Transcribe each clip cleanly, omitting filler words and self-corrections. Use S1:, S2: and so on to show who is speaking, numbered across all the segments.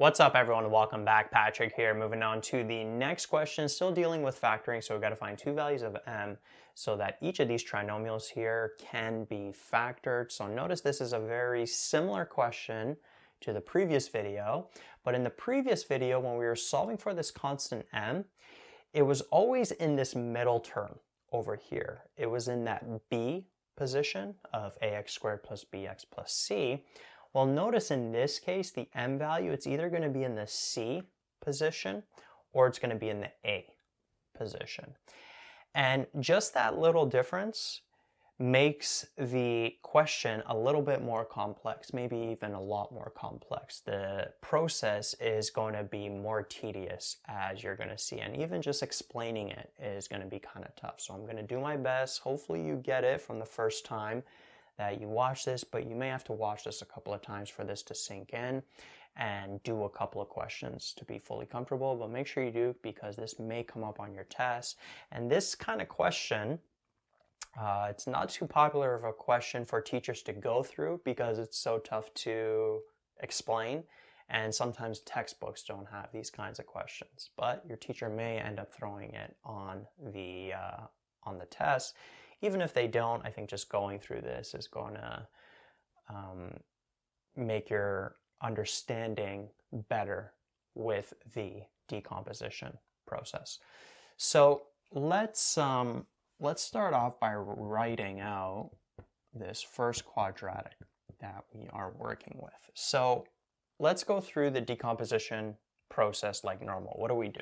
S1: What's up, everyone? Welcome back. Patrick here. Moving on to the next question, still dealing with factoring. So we've got to find two values of m so that each of these trinomials here can be factored. So notice this is a very similar question to the previous video. But in the previous video, when we were solving for this constant m, it was always in this middle term over here. It was in that b position of ax squared plus bx plus c. Well, notice in this case, the m value, it's either going to be in the c position or it's going to be in the a position. And just that little difference makes the question a little bit more complex, maybe even a lot more complex. The process is going to be more tedious, as you're going to see, and even just explaining it is going to be kind of tough. So I'm going to do my best. Hopefully you get it from the first time that you watch this, but you may have to watch this a couple of times for this to sink in and do a couple of questions to be fully comfortable. But make sure you do, because this may come up on your test. And this kind of question, it's not too popular of a question for teachers to go through because it's so tough to explain, and sometimes textbooks don't have these kinds of questions, but your teacher may end up throwing it on the test. Even if they don't, I think just going through this is going to make your understanding better with the decomposition process. So let's start off by writing out this first quadratic that we are working with. So let's go through the decomposition process like normal. What do?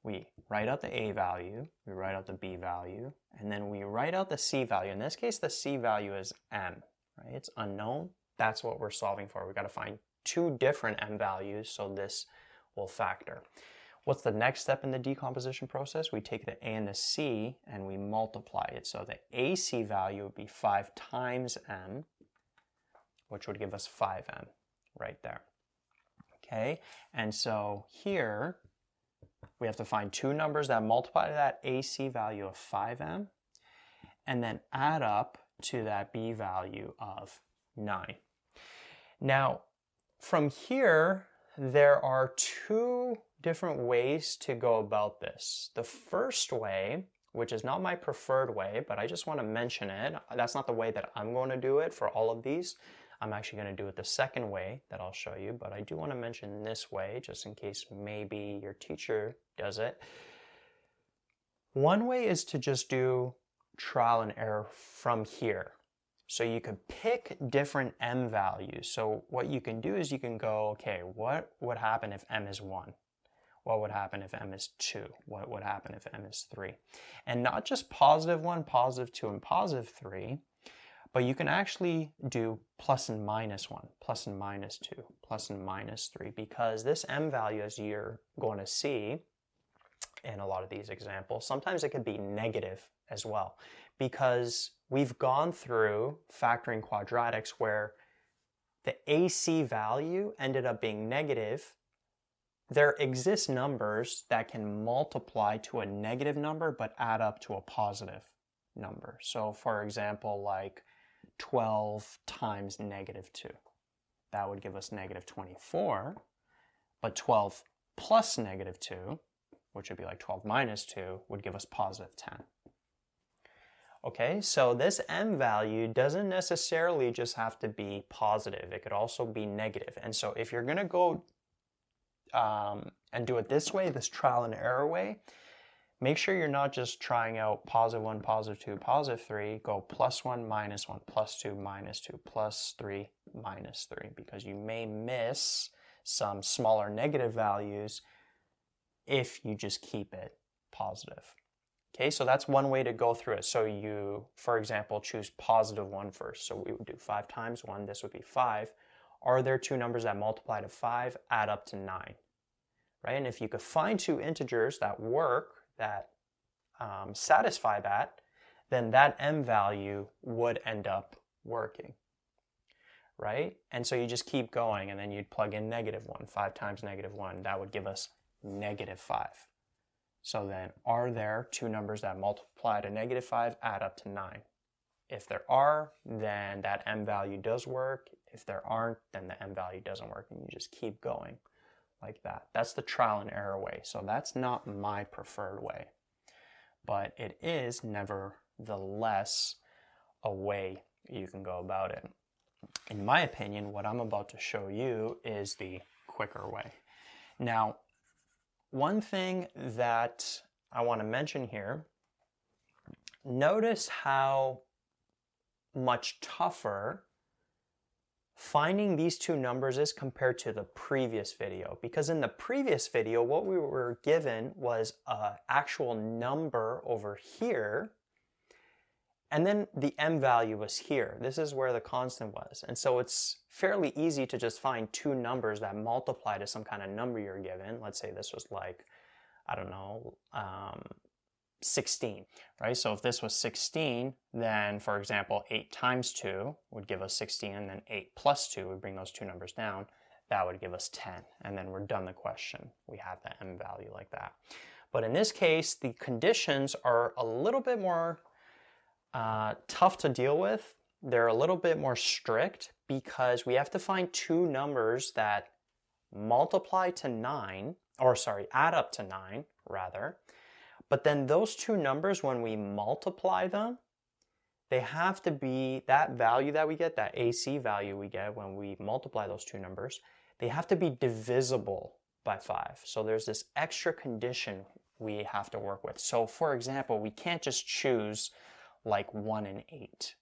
S1: We write out the a value, we write out the b value, and then we write out the c value. In this case, the c value is m, right? It's unknown. That's what we're solving for. We've got to find two different m values, so this will factor. What's the next step in the decomposition process? We take the a and the c and we multiply it. So the ac value would be 5 times m, which would give us 5m right there. Okay, and so here we have to find two numbers that multiply to that AC value of 5m and then add up to that B value of 9. Now, from here, there are two different ways to go about this. The first way, which is not my preferred way, but I just want to mention it. That's not the way that I'm going to do it for all of these. I'm actually going to do it the second way that I'll show you, but I do want to mention this way just in case maybe your teacher does it. One way is to just do trial and error from here. So you could pick different m values. So what you can do is you can go, okay, what would happen if m is 1? What would happen if m is 2? What would happen if m is 3? And not just positive 1, positive 2, and positive 3, but you can actually do plus and minus 1, plus and minus 2, plus and minus 3, because this m value, as you're going to see in a lot of these examples, sometimes it could be negative as well, because we've gone through factoring quadratics where the AC value ended up being negative. There exist numbers that can multiply to a negative number but add up to a positive number. So for example, like 12 times negative 2. That would give us negative 24, but 12 plus negative 2, which would be like 12 minus 2, would give us positive 10. Okay, so this m value doesn't necessarily just have to be positive. It could also be negative. And so if you're going to go and do it this way, this trial and error way, make sure you're not just trying out positive 1, positive 2, positive 3. Go plus 1, minus 1, plus 2, minus 2, plus 3, minus 3, because you may miss some smaller negative values if you just keep it positive. Okay, so that's one way to go through it. So you, for example, choose positive 1 first. So we would do 5 times 1. This would be 5. Are there two numbers that multiply to 5, add up to 9? Right? And if you could find two integers that work, that satisfy that, then that m value would end up working, right? And so you just keep going, and then you'd plug in negative 1. 5 times negative 1, that would give us negative 5. So then, are there two numbers that multiply to negative 5, add up to 9? If there are, then that m value does work. If there aren't, then the m value doesn't work, and you just keep going like that. That's the trial and error way. So that's not my preferred way, but it is nevertheless a way you can go about it. In my opinion, what I'm about to show you is the quicker way. Now, one thing that I want to mention here, notice how much tougher finding these two numbers is compared to the previous video. Because in the previous video, what we were given was an actual number over here, and then the m value was here. This is where the constant was. And so it's fairly easy to just find two numbers that multiply to some kind of number you're given. Let's say this was like, I don't know, 16, right? So if this was 16, then for example, 8 times 2 would give us 16, and then 8 plus 2 would bring those two numbers down. That would give us 10, and then we're done the question. We have the m value like that. But in this case, the conditions are a little bit more tough to deal with. They're a little bit more strict because we have to find two numbers that multiply to 9, or sorry, add up to 9 rather. But then those two numbers, when we multiply them, they have to be, that value that we get, that AC value we get when we multiply those two numbers, they have to be divisible by 5. So there's this extra condition we have to work with. So for example, we can't just choose like 1 and 8,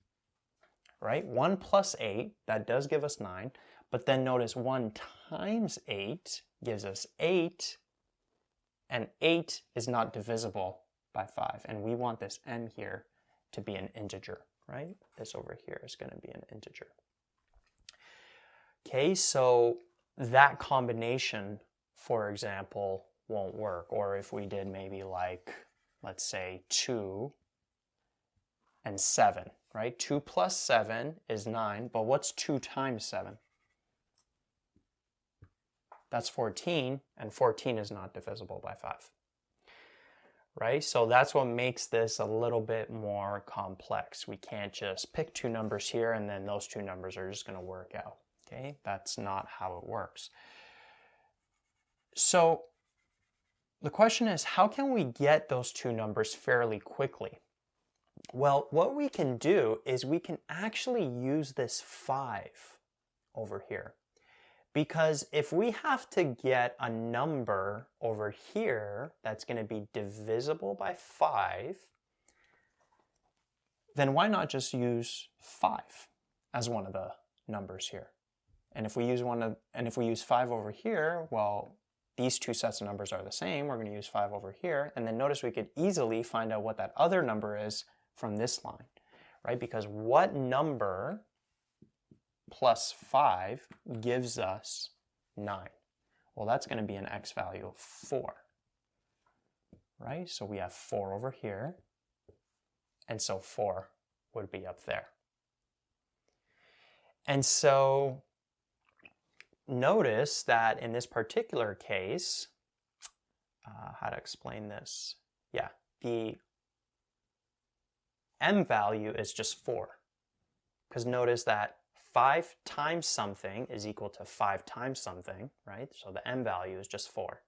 S1: right? 1 plus 8, that does give us 9, but then notice 1 times 8 gives us 8, and 8 is not divisible by 5, and we want this m here to be an integer, right? This over here is going to be an integer. Okay, so that combination, for example, won't work. Or if we did maybe like, let's say 2 and 7, right? 2 plus 7 is 9, but what's 2 times 7? That's 14, and 14 is not divisible by 5, right? So that's what makes this a little bit more complex. We can't just pick two numbers here and then those two numbers are just going to work out, okay? That's not how it works. So the question is, how can we get those two numbers fairly quickly? Well, what we can do is we can actually use this 5 over here. Because if we have to get a number over here that's going to be divisible by 5, then why not just use 5 as one of the numbers here? And if we use 5 over here, well, these two sets of numbers are the same. We're going to use 5 over here, and then notice we could easily find out what that other number is from this line, right? Because what number plus 5 gives us 9? Well, that's going to be an x value of 4, right? So we have 4 over here, and so 4 would be up there. And so notice that in this particular case, how to explain this? Yeah, the m value is just 4, because notice that 5 times something is equal to 5 times something, right? So the m value is just 4.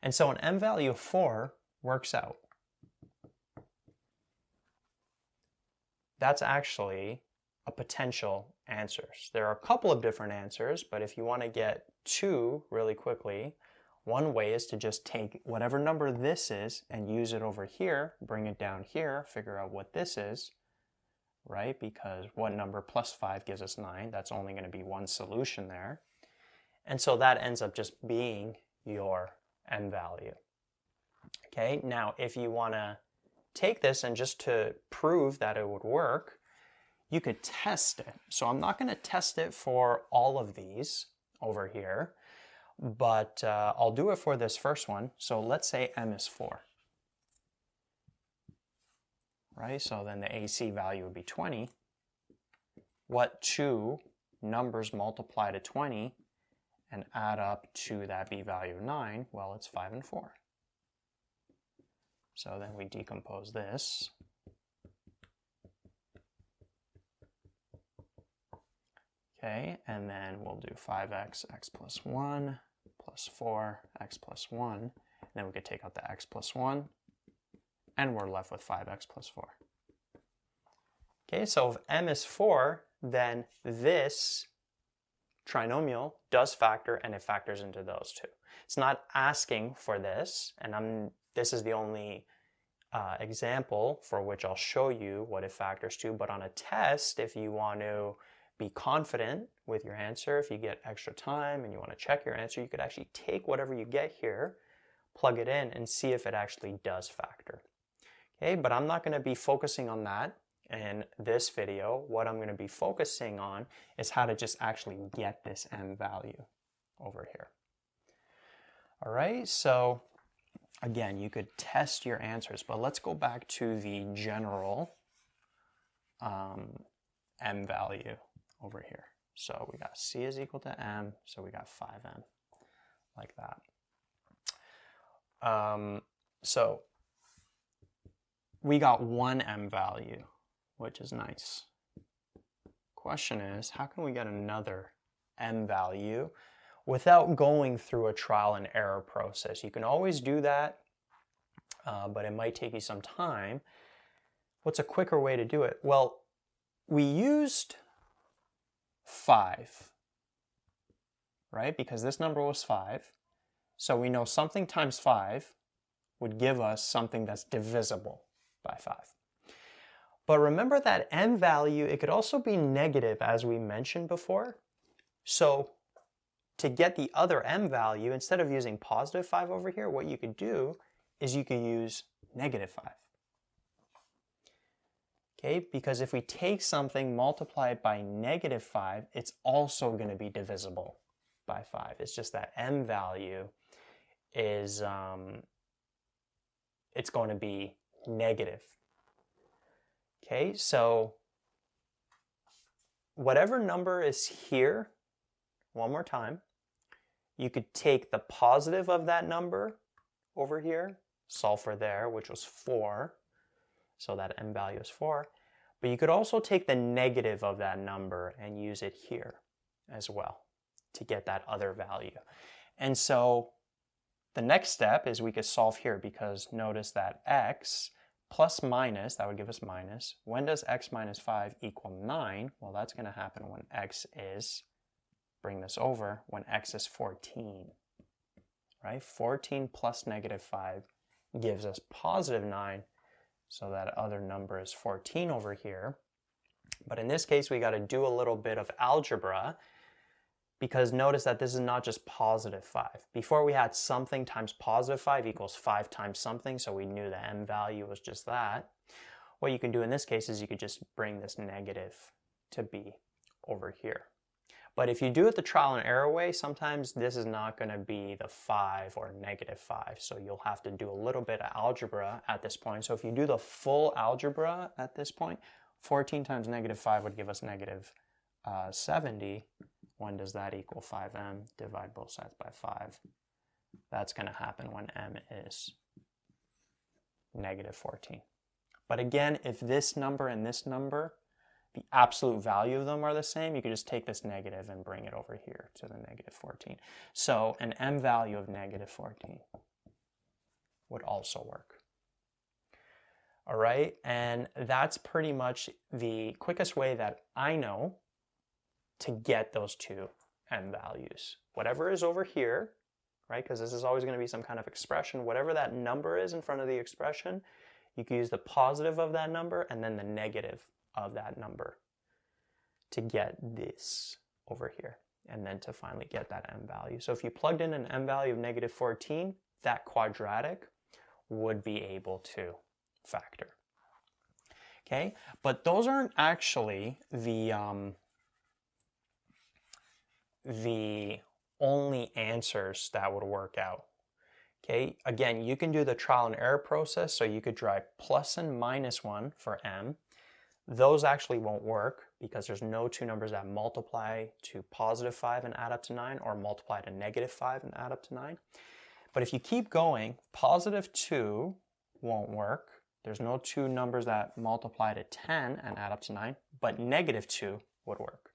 S1: And so an m value of 4 works out. That's actually a potential answer. There are a couple of different answers, but if you want to get 2 really quickly, one way is to just take whatever number this is and use it over here, bring it down here, figure out what this is, right? Because what number plus 5 gives us 9? That's only going to be one solution there. And so that ends up just being your m value. Okay, now if you want to take this and just to prove that it would work, you could test it. So I'm not going to test it for all of these over here, but I'll do it for this first one. So let's say m is 4. Right, so then the AC value would be 20. What two numbers multiply to 20 and add up to that b value of 9? Well, it's 5 and 4. So then we decompose this. Okay, and then we'll do 5x, x plus 1, plus 4, x plus 1. Then we could take out the x plus 1, and we're left with 5x plus 4. Okay, so if m is 4, then this trinomial does factor, and it factors into those two. It's not asking for this, and this is the only example for which I'll show you what it factors to, but on a test, if you want to be confident with your answer, if you get extra time and you want to check your answer, you could actually take whatever you get here, plug it in, and see if it actually does factor. Okay, but I'm not going to be focusing on that in this video. What I'm going to be focusing on is how to just actually get this m value over here. All right, so again, you could test your answers, but let's go back to the general m value over here. So we got c is equal to m, so we got 5m, like that. So we got one m value, which is nice. Question is, how can we get another m value without going through a trial and error process? You can always do that, but it might take you some time. What's a quicker way to do it? Well, we used 5, right? Because this number was 5. So we know something times 5 would give us something that's divisible by 5. But remember that m value, it could also be negative, as we mentioned before. So to get the other m value, instead of using positive 5 over here, what you could do is you could use negative 5. Okay, because if we take something, multiply it by negative 5, it's also going to be divisible by 5. It's just that m value is, it's going to be negative. Okay, so whatever number is here, one more time, you could take the positive of that number over here, solve for there, which was 4, so that m value is 4. But you could also take the negative of that number and use it here as well to get that other value. And so the next step is we could solve here, because notice that x plus minus, that would give us minus. When does x minus 5 equal 9? Well, that's going to happen when x is, bring this over, when x is 14, right? 14 plus negative 5 gives us positive 9, so that other number is 14 over here. But in this case, we got to do a little bit of algebra, because notice that this is not just positive 5. Before we had something times positive 5 equals 5 times something, so we knew the m value was just that. What you can do in this case is you could just bring this negative to be over here. But if you do it the trial and error way, sometimes this is not going to be the 5 or negative 5, so you'll have to do a little bit of algebra at this point. So if you do the full algebra at this point, 14 times negative 5 would give us negative 70. When does that equal 5m? Divide both sides by 5. That's going to happen when m is negative 14. But again, if this number and this number, the absolute value of them are the same, you could just take this negative and bring it over here to the negative 14. So an m value of negative 14 would also work. All right, and that's pretty much the quickest way that I know to get those two m values. Whatever is over here, right, because this is always going to be some kind of expression, whatever that number is in front of the expression, you can use the positive of that number and then the negative of that number to get this over here, and then to finally get that m value. So if you plugged in an m value of negative 14, that quadratic would be able to factor. Okay, but those aren't actually the only answers that would work out. Okay, again, you can do the trial and error process, so you could try plus and minus 1 for m. Those actually won't work because there's no two numbers that multiply to positive 5 and add up to 9, or multiply to negative 5 and add up to 9. But if you keep going, positive 2 won't work. There's no two numbers that multiply to 10 and add up to 9, but negative 2 would work.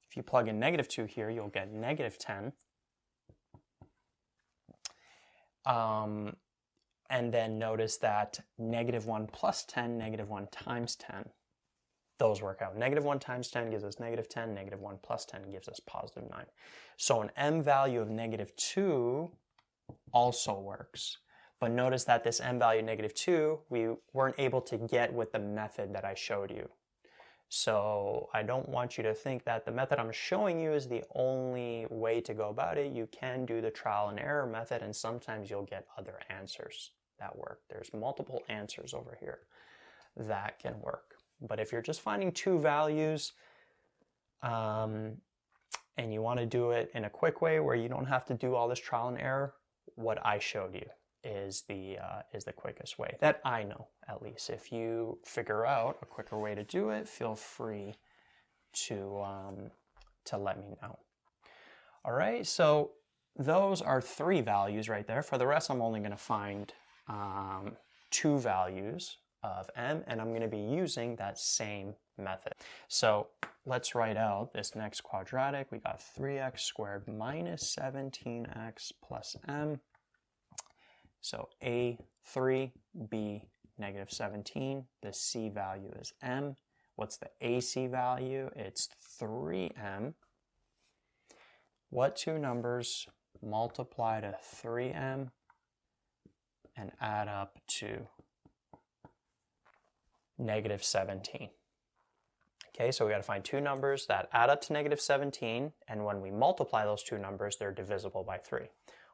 S1: If you plug in negative 2 here, you'll get negative 10. And then notice that -1 plus 10, -1 times 10, those work out. -1 times 10 gives us -10, -1 plus 10 gives us +9. So an m value of -2 also works. But notice that this m value -2, we weren't able to get with the method that I showed you. So I don't want you to think that the method I'm showing you is the only way to go about it. You can do the trial and error method, and sometimes you'll get other answers that work. There's multiple answers over here that can work. But if you're just finding two values and you want to do it in a quick way where you don't have to do all this trial and error, what I showed you is the quickest way that I know, at least. If you figure out a quicker way to do it, feel free to let me know. All right, so those are three values right there. For the rest, I'm only going to find two values of m, and I'm going to be using that same method. So let's write out this next quadratic. We got 3x squared minus 17x plus m. So a3, b, -17. The c value is m. What's the ac value? It's 3m. What two numbers multiply to 3m and add up to -17? Okay, so we got to find two numbers that add up to -17, and when we multiply those two numbers, they're divisible by 3.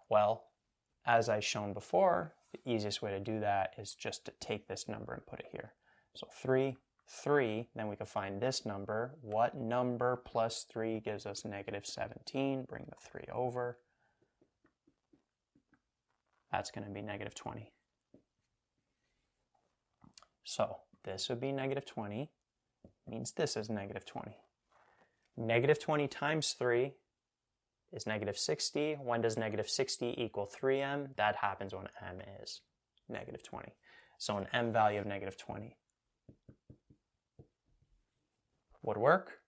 S1: Well, as I shown before, the easiest way to do that is just to take this number and put it here. So 3, 3, then we can find this number. What number plus 3 gives us -17? Bring the 3 over. That's going to be -20. So this would be -20, means this is -20. -20 times 3 is -60. When does -60 equal 3m? That happens when m is -20. So an m value of -20 would work,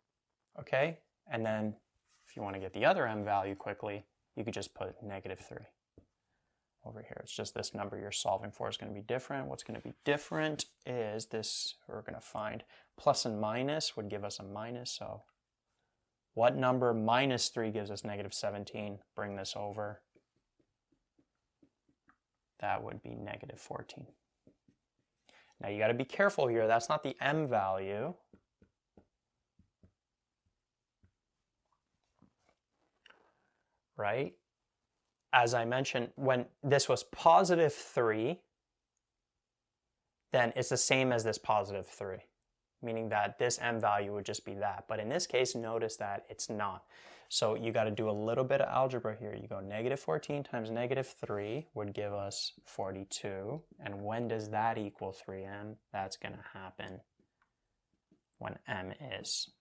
S1: okay? And then if you want to get the other m value quickly, you could just put -3 over here. It's just this number you're solving for is going to be different. What's going to be different is this, we're going to find plus and minus would give us a minus. So what number minus 3 gives us -17? Bring this over. That would be -14. Now you got to be careful here. That's not the m value. Right? As I mentioned, when this was +3, then it's the same as this +3, meaning that this m value would just be that. But in this case, notice that it's not. So you got to do a little bit of algebra here. You go -14 times -3 would give us 42. And when does that equal 3m? That's going to happen when m is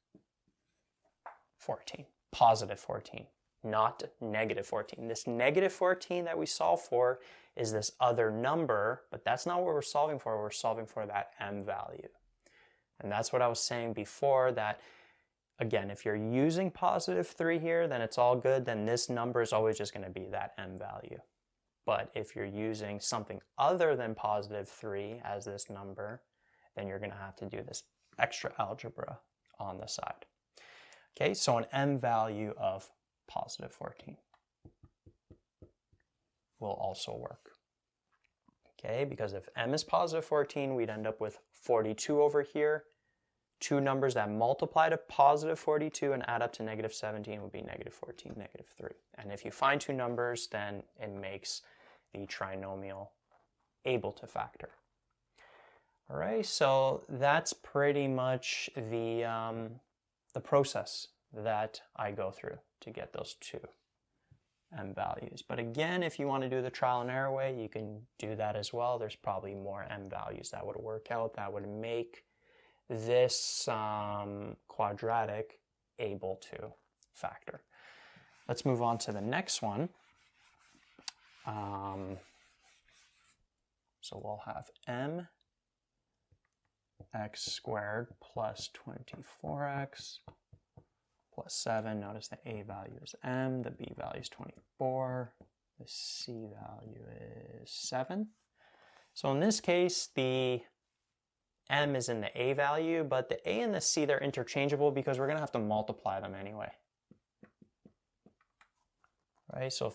S1: 14, +14. Not -14. This -14 that we solve for is this other number, but that's not what we're solving for. We're solving for that m value. And that's what I was saying before, that again, if you're using +3 here, then it's all good. Then this number is always just going to be that m value. But if you're using something other than +3 as this number, then you're going to have to do this extra algebra on the side. Okay, so an m value of +14 will also work. Okay, because if m is +14, we'd end up with 42 over here. Two numbers that multiply to +42 and add up to -17 would be -14, -3. And if you find two numbers, then it makes the trinomial able to factor. All right, so that's pretty much the process that I go through to get those two m values. But again, if you want to do the trial and error way, you can do that as well. There's probably more m values that would work out that would make this quadratic able to factor. Let's move on to the next one. So we'll have m x squared plus 24x plus 7. Notice the a value is m, the b value is 24, the The C value is 7. So in this case, the M is in the A value, but the A and the C, they're interchangeable because we're going to have to multiply them anyway. Right? So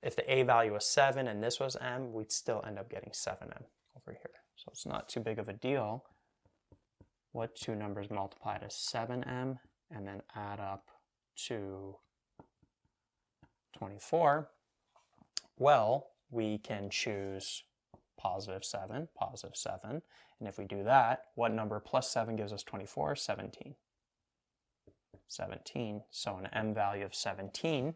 S1: if the A value was 7 and this was M, we'd still end up getting 7M over here. So it's not too big of a deal. What two numbers multiply to 7M and then add up to 24? Well, we can choose positive 7, and if we do that, what number plus 7 gives us 24? 17. 17, so an M value of 17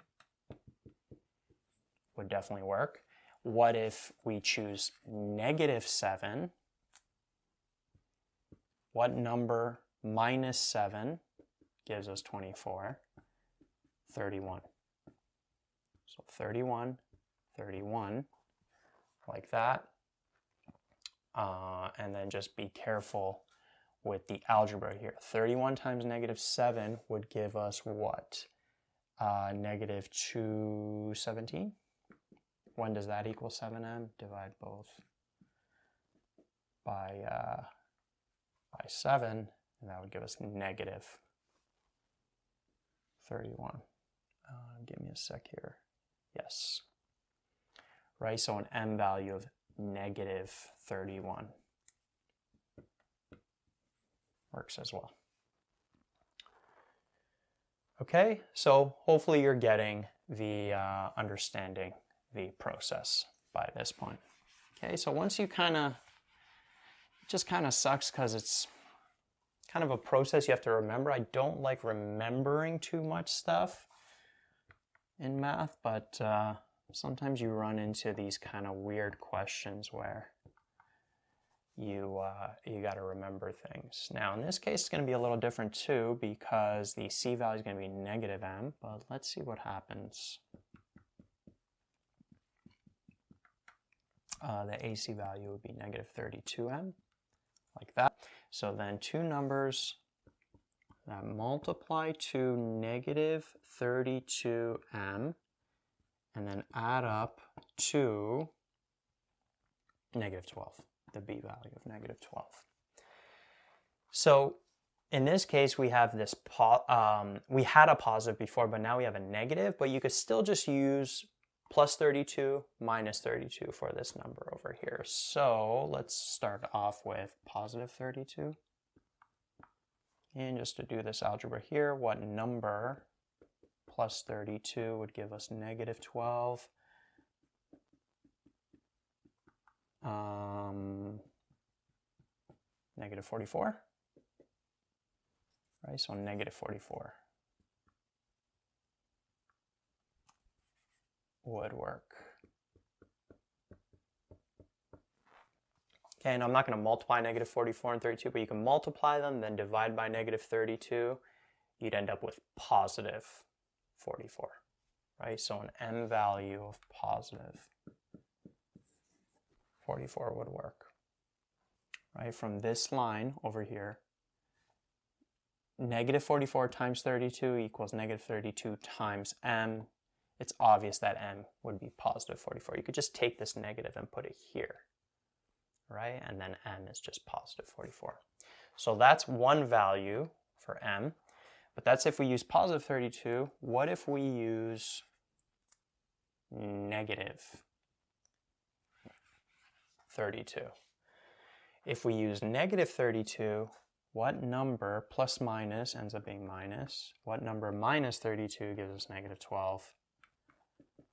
S1: would definitely work. What if we choose negative 7? What number minus 7 gives us 24? 31. So 31, 31, like that. And then just be careful with the algebra here. 31 times negative 7 would give us what? Negative 217. When does that equal 7M? Divide both by 7, and that would give us negative 31. Give me a sec here. Yes. Right, so an M value of negative 31 works as well. Okay, so hopefully you're getting the understanding the process by this point. Okay, so once you it just kind of sucks because it's kind of a process you have to remember. I don't like remembering too much stuff in math, but sometimes you run into these kind of weird questions where you got to remember things. Now in this case it's going to be a little different too because the C value is going to be negative M, but let's see what happens. The AC value would be negative 32M, like that. So then two numbers that multiply to negative 32M and then add up to negative 12, the B value of negative 12. So in this case, we have this, we had a positive before, but now we have a negative, but you could still just use plus 32 minus 32 for this number over here. So let's start off with positive 32. And just to do this algebra here, what number plus 32 would give us negative 12? Negative 44. Right, so negative 44 would work. Okay, and I'm not going to multiply negative 44 and 32, but you can multiply them, then divide by negative 32. You'd end up with positive 44, right? So an M value of positive 44 would work, right? From this line over here, negative 44 times 32 equals negative 32 times M. It's obvious that M would be positive 44. You could just take this negative and put it here, right? And then M is just positive 44. So that's one value for M, but that's if we use positive 32. What if we use negative 32? If we use negative 32, what number plus minus ends up being minus? What number minus 32 gives us negative 12?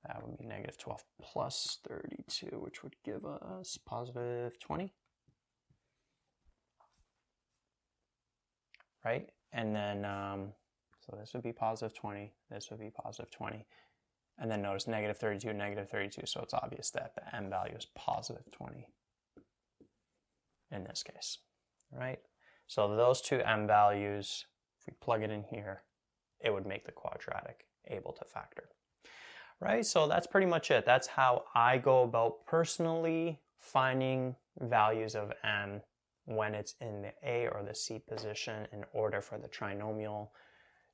S1: That would be negative 12 plus 32, which would give us positive 20. Right? And then, so this would be positive 20, this would be positive 20. And then notice negative 32, negative 32, so it's obvious that the M value is positive 20 in this case, right? So those two M values, if we plug it in here, it would make the quadratic able to factor. Right, so that's pretty much it. That's how I go about personally finding values of M when it's in the A or the C position in order for the trinomial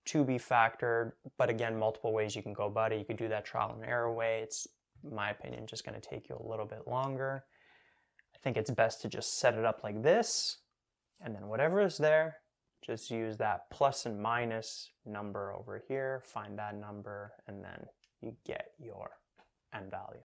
S1: to be factored. But again, multiple ways you can go about it. You could do that trial and error way. It's in my opinion, just going to take you a little bit longer. I think it's best to just set it up like this, and then whatever is there, just use that plus and minus number over here, find that number, and then you get your n value.